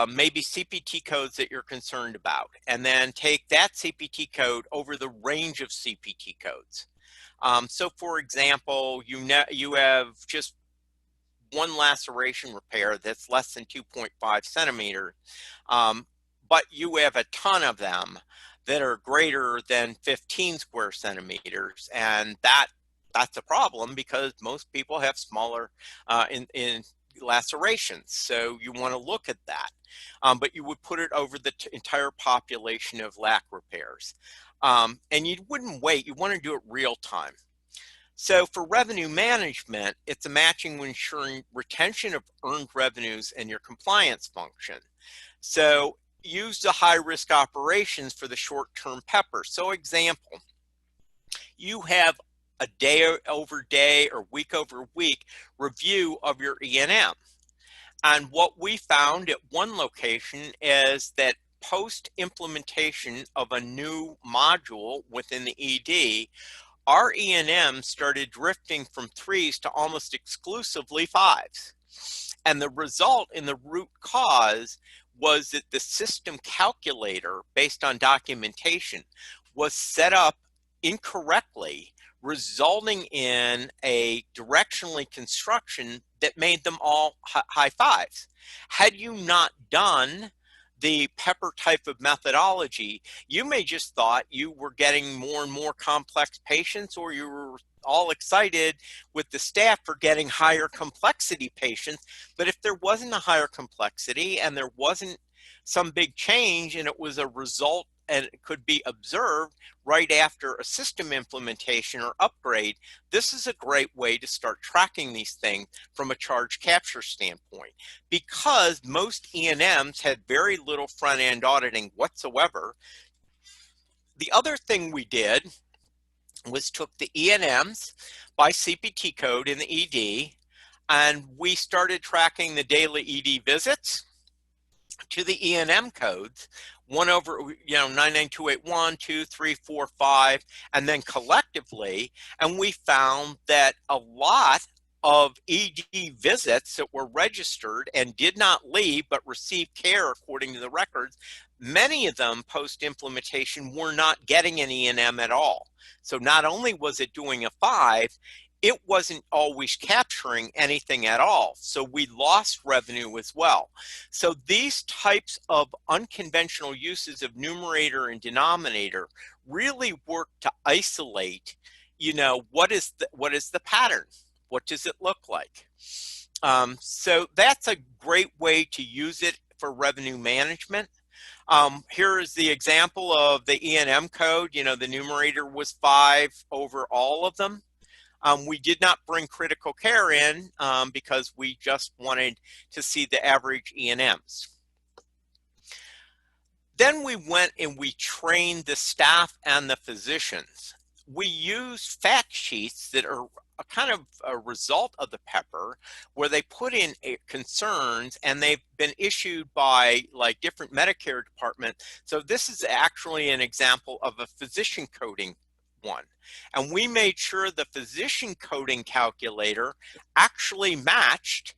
maybe CPT codes that you're concerned about, and then take that CPT code over the range of CPT codes. So for example, you have just one laceration repair that's less than 2.5 centimeters, but you have a ton of them that are greater than 15 square centimeters, and that's a problem because most people have smaller in lacerations. So you want to look at that, but you would put it over the entire population of lac repairs, and you wouldn't wait. You want to do it real time. So for revenue management, it's a matching when ensuring retention of earned revenues and your compliance function. So use the high-risk operations for the short-term pepper. So example, you have a day over day or week over week review of your E&M. And what we found at one location is that post-implementation of a new module within the ED, our E&M started drifting from 3s to almost exclusively 5s. And the result in the root cause was that the system calculator, based on documentation, was set up incorrectly, resulting in a directionally construction that made them all high 5s. Had you not done the pepper type of methodology, you may just thought you were getting more and more complex patients, or you were all excited with the staff for getting higher complexity patients. But if there wasn't a higher complexity and there wasn't some big change and it was a result and it could be observed right after a system implementation or upgrade, this is a great way to start tracking these things from a charge capture standpoint. Because most E&Ms had very little front-end auditing whatsoever, the other thing we did was took the E&Ms by CPT code in the ED, and we started tracking the daily ED visits to the E&M codes, 99281, 2, 3, 4, 5, and then collectively, and we found that a lot of ED visits that were registered and did not leave but received care according to the records, many of them post-implementation were not getting an E&M at all. So not only was it doing a 5, it wasn't always capturing anything at all. So we lost revenue as well. So these types of unconventional uses of numerator and denominator really work to isolate, what is the pattern? What does it look like? So that's a great way to use it for revenue management. Here is the example of the E&M code. The numerator was 5 over all of them. We did not bring critical care in because we just wanted to see the average E&Ms. Then we went and we trained the staff and the physicians. We used fact sheets that are a kind of a result of the PEPR, where they put in concerns, and they've been issued by like different Medicare department. So this is actually an example of a physician coding one. And we made sure the physician coding calculator actually matched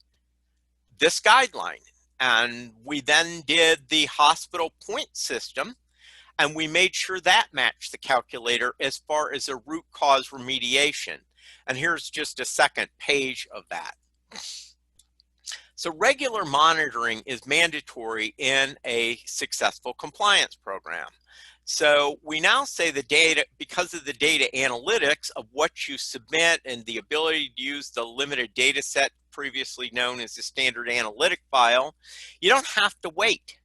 this guideline. And we then did the hospital point system, and we made sure that matched the calculator as far as a root cause remediation. And here's just a second page of that. So regular monitoring is mandatory in a successful compliance program. So we now say the data, because of the data analytics of what you submit and the ability to use the limited data set previously known as the standard analytic file, you don't have to wait.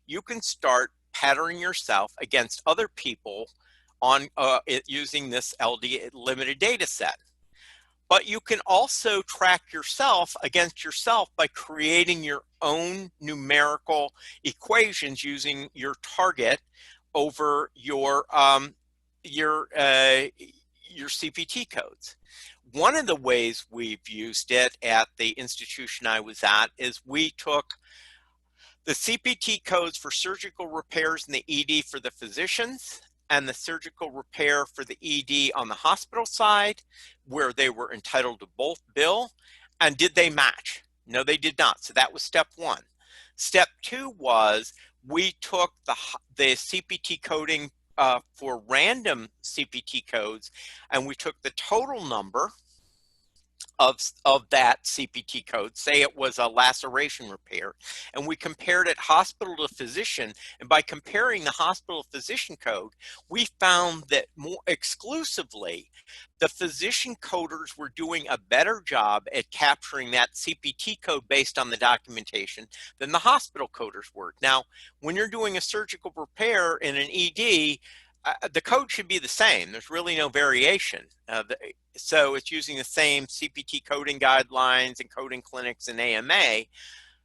You can start patterning yourself against other people on using this LD limited data set. But you can also track yourself against yourself by creating your own numerical equations using your target over your CPT codes. One of the ways we've used it at the institution I was at is we took the CPT codes for surgical repairs in the ED for the physicians and the surgical repair for the ED on the hospital side, where they were entitled to both bill, and did they match? No, they did not. So that was step one. Step two was we took the CPT coding for random CPT codes, and we took the total number of that CPT code, say it was a laceration repair, and we compared it hospital to physician, and by comparing the hospital physician code, we found that more exclusively the physician coders were doing a better job at capturing that CPT code based on the documentation than the hospital coders were. Now, when you're doing a surgical repair in an ED, the code should be the same. There's really no variation. So it's using the same CPT coding guidelines and coding clinics and AMA.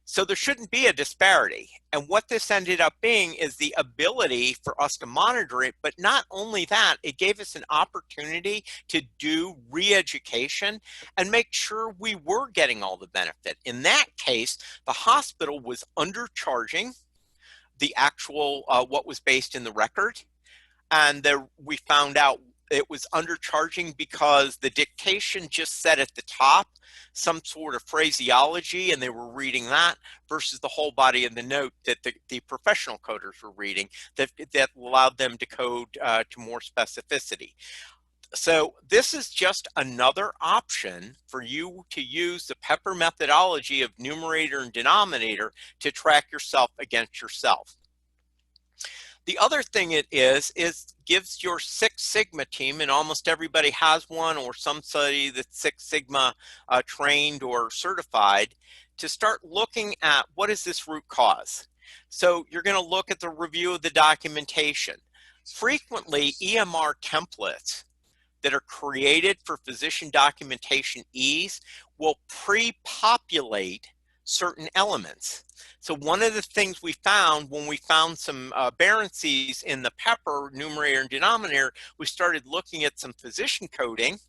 So there shouldn't be a disparity. And what this ended up being is the ability for us to monitor it. But not only that, it gave us an opportunity to do re-education and make sure we were getting all the benefit. In that case, the hospital was undercharging the actual what was based in the record. And we found out it was undercharging because the dictation just said at the top some sort of phraseology, and they were reading that, versus the whole body of the note that the professional coders were reading that allowed them to code to more specificity. So this is just another option for you to use the PEPR methodology of numerator and denominator to track yourself against yourself. The other thing it is gives your Six Sigma team, and almost everybody has one or somebody that's Six Sigma trained or certified, to start looking at what is this root cause. So you're going to look at the review of the documentation. frequently EMR templates that are created for physician documentation ease will pre-populate certain elements. So one of the things we found when we found some aberrancies in the Pepper numerator and denominator, we started looking at some physician coding,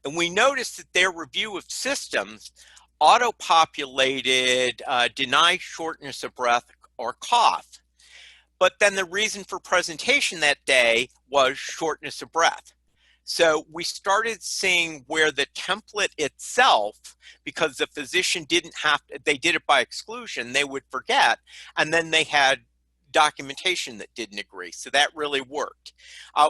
and we noticed that their review of systems auto-populated denied shortness of breath or cough. But then the reason for presentation that day was shortness of breath. So we started seeing where the template itself, because the physician didn't have to, they did it by exclusion, they would forget, and then they had documentation that didn't agree. So that really worked.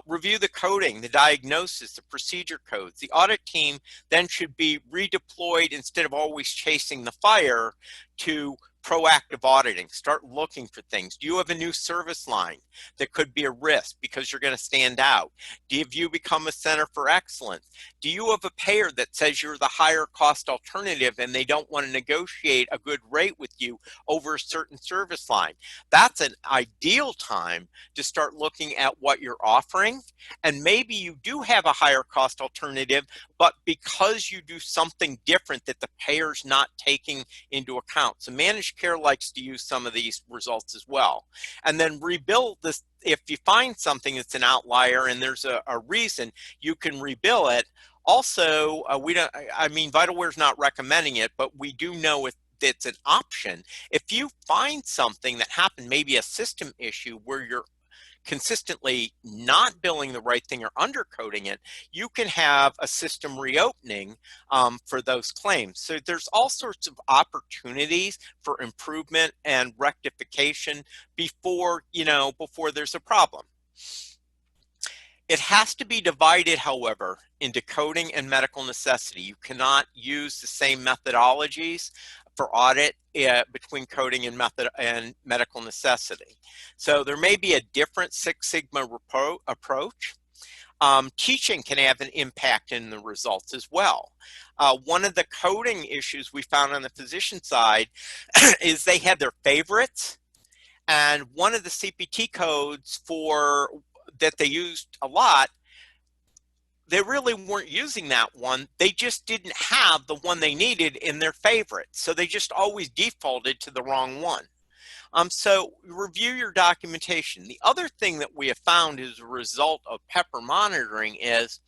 Review the coding, the diagnosis, the procedure codes. The audit team then should be redeployed instead of always chasing the fire to proactive auditing. Start looking for things. Do you have a new service line that could be a risk because you're going to stand out? Have you become a center for excellence? Do you have a payer that says you're the higher cost alternative and they don't want to negotiate a good rate with you over a certain service line? That's an ideal time to start looking at what you're offering. And maybe you do have a higher cost alternative, but because you do something different that the payer's not taking into account. So managed care likes to use some of these results as well. And then rebuild this. If you find something that's an outlier and there's a reason, you can rebuild it. Also, VitalWare's not recommending it, but we do know it's an option. If you find something that happened, maybe a system issue where you're consistently not billing the right thing or undercoding it, you can have a system reopening for those claims. So there's all sorts of opportunities for improvement and rectification before there's a problem. It has to be divided, however, into coding and medical necessity. You cannot use the same methodologies for audit between coding and medical necessity. So there may be a different Six Sigma approach. Teaching can have an impact in the results as well. One of the coding issues we found on the physician side is they had their favorites, and one of the CPT codes that they used a lot, they really weren't using that one. They just didn't have the one they needed in their favorite. So they just always defaulted to the wrong one. So review your documentation. The other thing that we have found as a result of Pepper monitoring is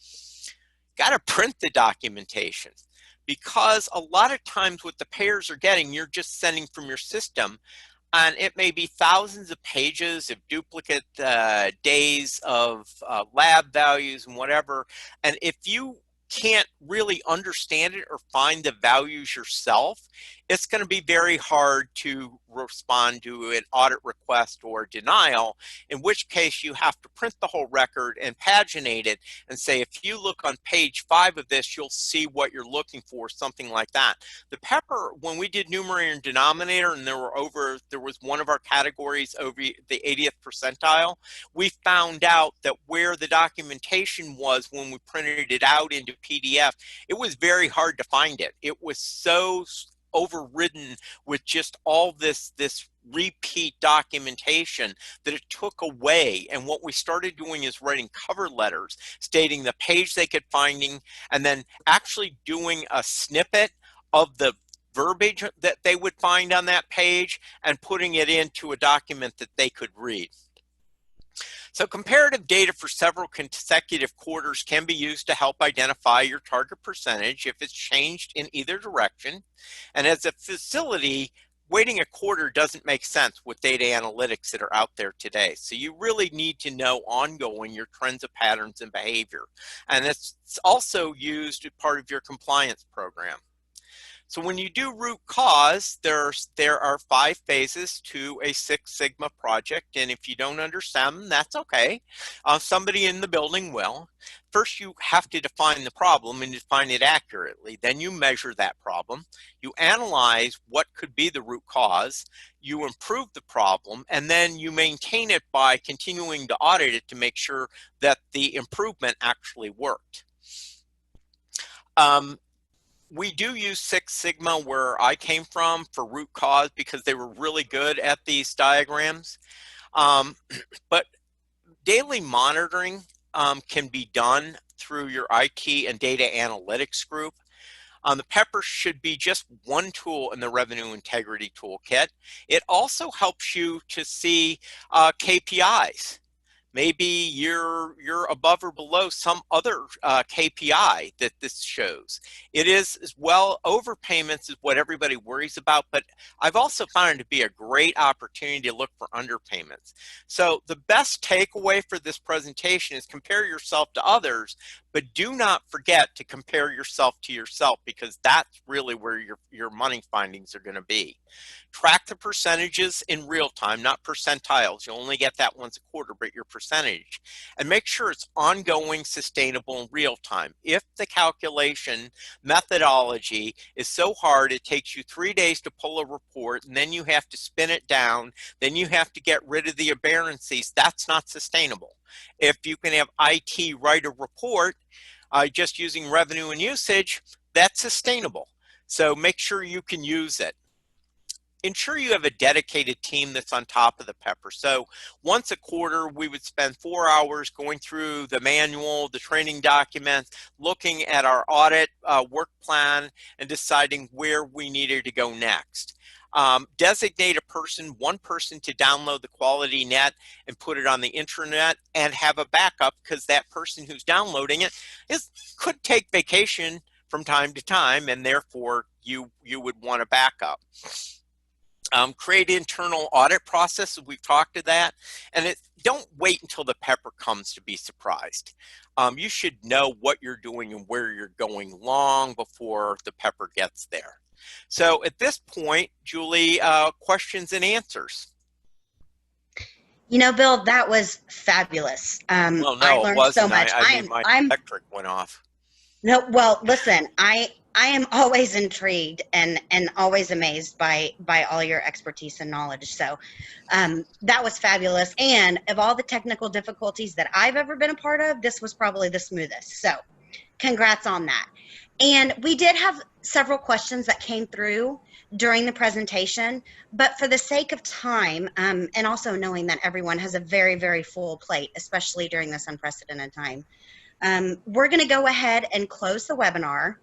got to print the documentation, because a lot of times what the payers are getting, you're just sending from your system. And it may be thousands of pages of duplicate days of lab values and whatever. And if you can't really understand it or find the values yourself, it's going to be very hard to respond to an audit request or denial, in which case you have to print the whole record and paginate it and say, if you look on page 5 of this, you'll see what you're looking for, something like that. The Pepper, when we did numerator and denominator, and there was one of our categories over the 80th percentile, we found out that where the documentation was when we printed it out into PDF, it was very hard to find it. It was so overridden with just all this repeat documentation that it took away. And what we started doing is writing cover letters stating the page they could finding, and then actually doing a snippet of the verbiage that they would find on that page and putting it into a document that they could read. So comparative data for several consecutive quarters can be used to help identify your target percentage if it's changed in either direction. And as a facility, waiting a quarter doesn't make sense with data analytics that are out there today. So you really need to know ongoing your trends of patterns and behavior. And it's also used as part of your compliance program. So when you do root cause, there are 5 phases to a Six Sigma project, and if you don't understand them, that's okay. Somebody in the building will. First, you have to define the problem and define it accurately. Then you measure that problem. You analyze what could be the root cause. You improve the problem, and then you maintain it by continuing to audit it to make sure that the improvement actually worked. We do use Six Sigma where I came from for root cause because they were really good at these diagrams. But daily monitoring can be done through your IT and data analytics group. The Pepper should be just one tool in the revenue integrity toolkit. It also helps you to see KPIs. Maybe you're above or below some other KPI that this shows. It is as well, overpayments is what everybody worries about, but I've also found it to be a great opportunity to look for underpayments. So the best takeaway for this presentation is compare yourself to others, but do not forget to compare yourself to yourself, because that's really where your money findings are going to be. Track the percentages in real time, not percentiles. You only get that once a quarter, but your percentage. And make sure it's ongoing, sustainable, and real time. If the calculation methodology is so hard, it takes you 3 days to pull a report, and then you have to spin it down, then you have to get rid of the aberrancies, that's not sustainable. If you can have IT write a report just using revenue and usage, that's sustainable. So make sure you can use it. Ensure you have a dedicated team that's on top of the Pepper. So once a quarter, we would spend 4 hours going through the manual, the training documents, looking at our audit work plan, and deciding where we needed to go next. Designate a person, one person, to download the quality net and put it on the intranet, and have a backup, because that person who's downloading it could take vacation from time to time, and therefore you would want a backup. Create internal audit process. We've talked to that, and don't wait until the Pepper comes to be surprised. You should know what you're doing and where you're going long before the Pepper gets there. So at this point, Julie, questions and answers. You know, Bill, that was fabulous. Well, I no, it learned so wasn't. much. I mean, my electric went off. No, well, listen, I am always intrigued and always amazed by all your expertise and knowledge. So that was fabulous. And of all the technical difficulties that I've ever been a part of, this was probably the smoothest. So congrats on that. And we did have several questions that came through during the presentation, but for the sake of time, and also knowing that everyone has a very, very full plate, especially during this unprecedented time, we're going to go ahead and close the webinar.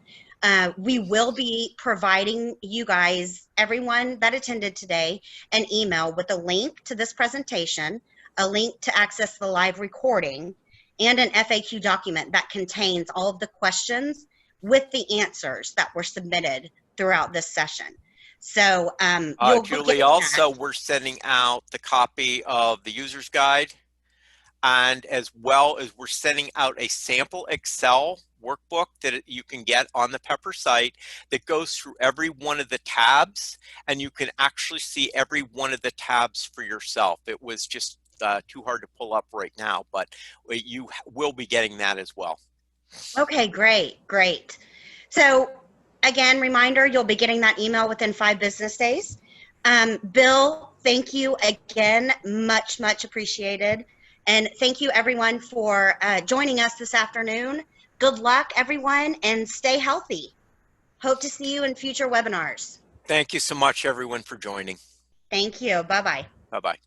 We will be providing you guys, everyone that attended today, an email with a link to this presentation, a link to access the live recording, and an FAQ document that contains all of the questions with the answers that were submitted throughout this session. So Julie, also we're sending out the copy of the user's guide, and as well as we're sending out a sample Excel workbook that you can get on the Pepper site that goes through every one of the tabs, and you can actually see every one of the tabs for yourself. It was just too hard to pull up right now, but you will be getting that as well. Okay, great. So again, reminder, you'll be getting that email within 5 business days. Bill, thank you again, much appreciated. And thank you everyone for joining us this afternoon. Good luck everyone, and stay healthy. Hope to see you in future webinars. Thank you so much everyone for joining. Thank you, bye-bye. Bye-bye.